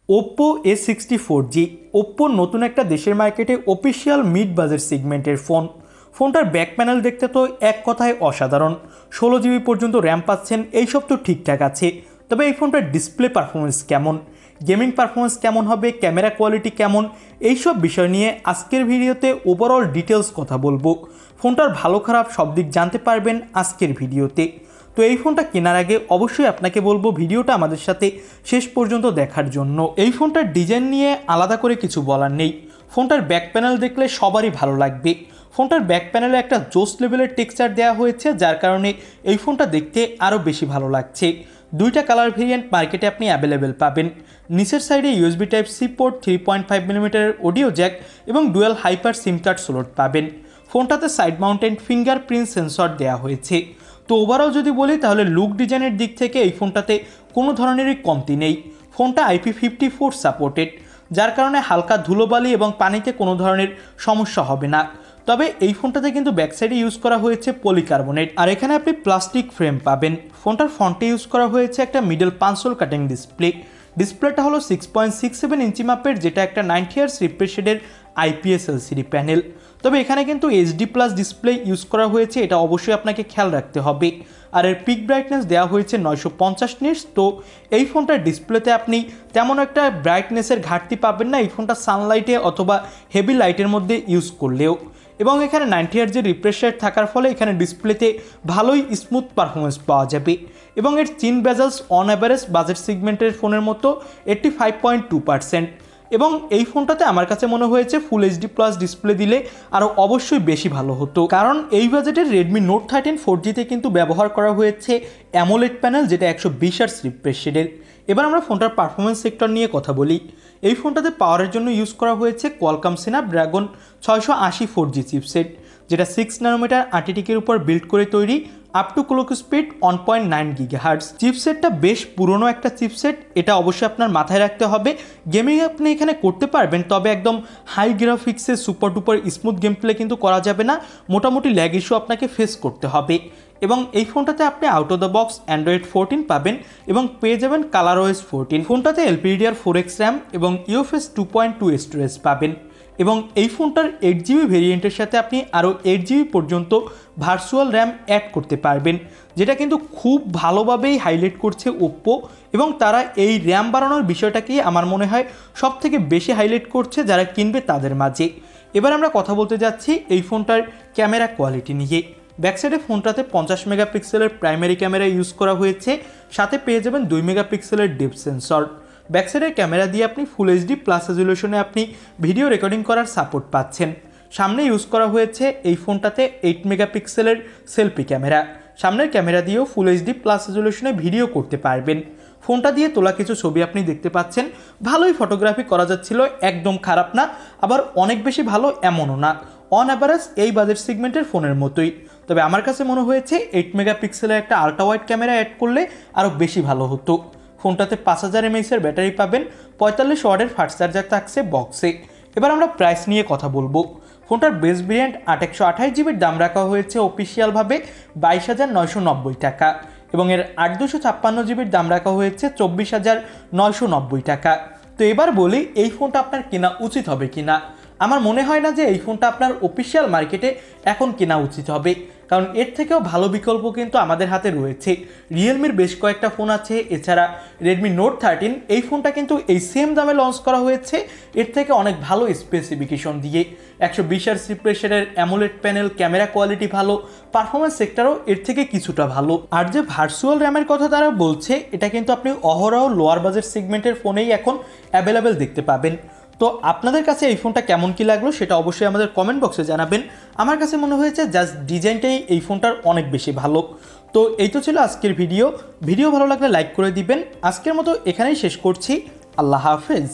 Oppo A64G ওপ্পোর নতুন একটা দেশের মার্কেটে অফিসিয়াল মিড বাজেট সেগমেন্টের ফোনটার ব্যাক প্যানেল দেখতে তো এক কথায় অসাধারণ। 16 GB পর্যন্ত র্যাম পাচ্ছেন, এইসব তো ঠিকঠাক আছে। তবে এই ফোনটার ডিসপ্লে পারফরমেন্স কেমন, গেমিং পারফরমেন্স কেমন হবে, ক্যামেরা কোয়ালিটি কেমন, এইসব বিষয় নিয়ে আজকের ভিডিওতে ওভারঅল ডিটেলস কথা বলবো। ফোনটার ভালো খারাপ সব দিক জানতে পারবেন আজকের ভিডিওতে। তো এই ফোনটা কেনার আগে অবশ্যই আপনাকে বলবো ভিডিওটা আমাদের সাথে শেষ পর্যন্ত দেখার জন্য। এই ফোনটার ডিজাইন নিয়ে আলাদা করে কিছু বলার নেই, ফোনটার ব্যাক প্যানেল দেখলে সবারই ভালো লাগবে। ফোনটার ব্যাক প্যানেলে একটা জোস লেভেলের টেক্সচার দেওয়া হয়েছে, যার কারণে এই ফোনটা দেখতে আরও বেশি ভালো লাগছে। দুইটা কালার ভেরিয়েন্ট মার্কেটে আপনি অ্যাভেলেবেল পাবেন। নিচের সাইডে USB Type-C port, 3.5mm audio jack এবং dual hybrid SIM card slot পাবেন। ফোনটাতে সাইড মাউন্টেড ফিঙ্গারপ্রিন্ট সেন্সর দেওয়া হয়েছে। তো ওভারঅল যদি বলি তাহলে লুক ডিজাইনের দিক থেকে এই ফোনটাতে কোনো ধরনেরই কমতি নেই। ফোনটা IP54 সাপোর্টেড, যার কারণে হালকা ধুলোবালি এবং পানিতে কোনো ধরনের সমস্যা হবে না। তবে এই ফোনটাতে কিন্তু ব্যাকসাইডে ইউজ করা হয়েছে পলিকার্বনেট, আর এখানে আপনি প্লাস্টিক ফ্রেম পাবেন। ফোনটার ফ্রন্টে ইউজ করা হয়েছে একটা মিডল পাঞ্চল কাটিং ডিসপ্লেটা হলো 6.67 ইঞ্চি মাপের, যেটা একটা 90Hz রিফ্রেশ রেটের IPS LCD প্যানেল। তবে এখানে কিন্তু HD+ ডিসপ্লে ইউজ করা হয়েছে, এটা অবশ্যই আপনাকে খেয়াল রাখতে হবে। আর এর পিক ব্রাইটনেস দেওয়া হয়েছে 950 নিটস। তো এই ফোনটার ডিসপ্লেতে আপনি তেমন একটা ব্রাইটনেসের ঘাটতি পাবেন না এই ফোনটা সানলাইটে অথবা হেভি লাইটের মধ্যে ইউজ করলেও। এবং এখানে 90Hz রিফ্রেশ রেট থাকার ফলে এখানে ডিসপ্লেতে ভালোই স্মুথ পারফরমেন্স পাওয়া যাবে। এবং এর চিন বেজেলস অন অ্যাভারেজ বাজেট সেগমেন্টের ফোনের মতো 85.2%। এবং এই ফোনটাতে আমার কাছে মনে হয়েছে ফুল HD+ ডিসপ্লে দিলে আরও অবশ্যই বেশি ভালো হতো, কারণ এই বাজেটের Redmi Note 13 4Gতে কিন্তু ব্যবহার করা হয়েছে অ্যামোলেড প্যানেল, যেটা 120Hz রিফ্রেশ রেটের। এবার আমরা ফোনটার পারফরমেন্স সেক্টর নিয়ে কথা বলি। এই ফোনটাতে পাওয়ারের জন্য ইউজ করা হয়েছে Qualcomm Snapdragon 680 4G চিপসেট, যেটা 6nm আর্টিটিকের উপর বিল্ড করে তৈরি, up to clock speed 1.9 GHz। চিপসেটটা বেশ পুরনো একটা চিপসেট, এটা অবশ্যই আপনার মাথায় রাখতে হবে। গেমিং আপনি এখানে করতে পারবেন, তবে একদম হাই গ্রাফিক্সে super duper smooth game play কিন্তু করা যাবে না, মোটামুটি ল্যাগ ইস্যু আপনাকে ফেস করতে হবে। এবং এই ফোনটাতে আপনি out of the box Android 14 পাবেন এবং পেয়ে যাবেন ColorOS 14। ফোনটাতে LPDDR4X র্যাম এবং UFS 2.2 স্টোরেজ পাবেন। এবং এই ফোনটার 8GB ভেরিয়েন্টের সাথে আপনি আরও 8GB পর্যন্ত ভার্চুয়াল র্যাম অ্যাড করতে পারবেন, যেটা কিন্তু খুব ভালোভাবেই হাইলাইট করছে ওপ্পো। এবং তারা এই র্যাম বাড়ানোর বিষয়টাকেই আমার মনে হয় সব থেকে বেশি হাইলাইট করছে যারা কিনবে তাদের মাঝে। এবার আমরা কথা বলতে যাচ্ছি এই ফোনটার ক্যামেরা কোয়ালিটি নিয়ে। ব্যাকসাইডে ফোনটাতে 50 মেগাপিক্সেলের প্রাইমারি ক্যামেরা ইউজ করা হয়েছে, সাথে পেয়ে যাবেন 2 মেগাপিক্সেলের ডেপথ সেন্সর। ব্যাকসাইডের ক্যামেরা দিয়ে আপনি ফুল HD+ রেজলিউশনে আপনি ভিডিও রেকর্ডিং করার সাপোর্ট পাচ্ছেন। সামনে ইউজ করা হয়েছে এই ফোনটাতে 8 মেগাপিক্সেলের সেলফি ক্যামেরা। সামনের ক্যামেরা দিয়েও ফুল HD+ রেজলিউশনে ভিডিও করতে পারবেন। ফোনটা দিয়ে তোলা কিছু ছবি আপনি দেখতে পাচ্ছেন, ভালোই ফটোগ্রাফি করা যাচ্ছিল, একদম খারাপ না, আবার অনেক বেশি ভালো এমনও না, অন অ্যাভারেজ এই বাজেট সেগমেন্টের ফোনের মতোই। তবে আমার কাছে মনে হয়েছে 8 মেগাপিক্সেলের একটা আল্ট্রা ওয়াইড ক্যামেরা অ্যাড করলে আরও বেশি ভালো হতো। ফোনটাতে 5000 mAh ব্যাটারি পাবেন, 45 ওয়াটের ফাস্ট চার্জার থাকছে বক্সে। এবার আমরা প্রাইস নিয়ে কথা বলবো। ফোনটার বেস ভেরিয়েন্ট 828GBর দাম রাখা হয়েছে অফিসিয়ালভাবে 22,990 টাকা এবং এর 8/256GBর দাম রাখা হয়েছে 24,990 টাকা। তো এবার বলি এই ফোনটা আপনার কেনা উচিত হবে কিনা। আমার মনে হয় না যে এই ফোনটা আপনার অফিসিয়াল মার্কেটে এখন কেনা উচিত হবে, কারণ এর থেকেও ভালো বিকল্প কিন্তু আমাদের হাতে রয়েছে। রিয়েলমির বেশ কয়েকটা ফোন আছে, এছাড়া Redmi Note 13 এই ফোনটা কিন্তু এই সেম দামে লঞ্চ করা হয়েছে, এর থেকে অনেক ভালো স্পেসিফিকেশন দিয়ে। 120Hz রিফ্রেশ রেটের অ্যামোলেড প্যানেল, ক্যামেরা কোয়ালিটি ভালো, পারফরমেন্স সেক্টরও এর থেকে কিছুটা ভালো। আর যে ভার্চুয়াল র্যামের কথা তারা বলছে, এটা কিন্তু আপনি অহরহ লোয়ার বাজেট সেগমেন্টের ফোনেই এখন অ্যাভেলেবেল দেখতে পাবেন। তো আপনাদের কাছে এই ফোনটা কেমন কি লাগলো সেটা অবশ্যই আমাদের কমেন্ট বক্সে জানাবেন। আমার কাছে মনে হয়েছে জাস্ট ডিজাইনটাই এই ফোনটার অনেক বেশি ভালো। তো এই তো ছিল আজকের ভিডিও ভালো লাগলে লাইক করে দিবেন। আজকের মতো এখানেই শেষ করছি। আল্লাহ হাফেজ।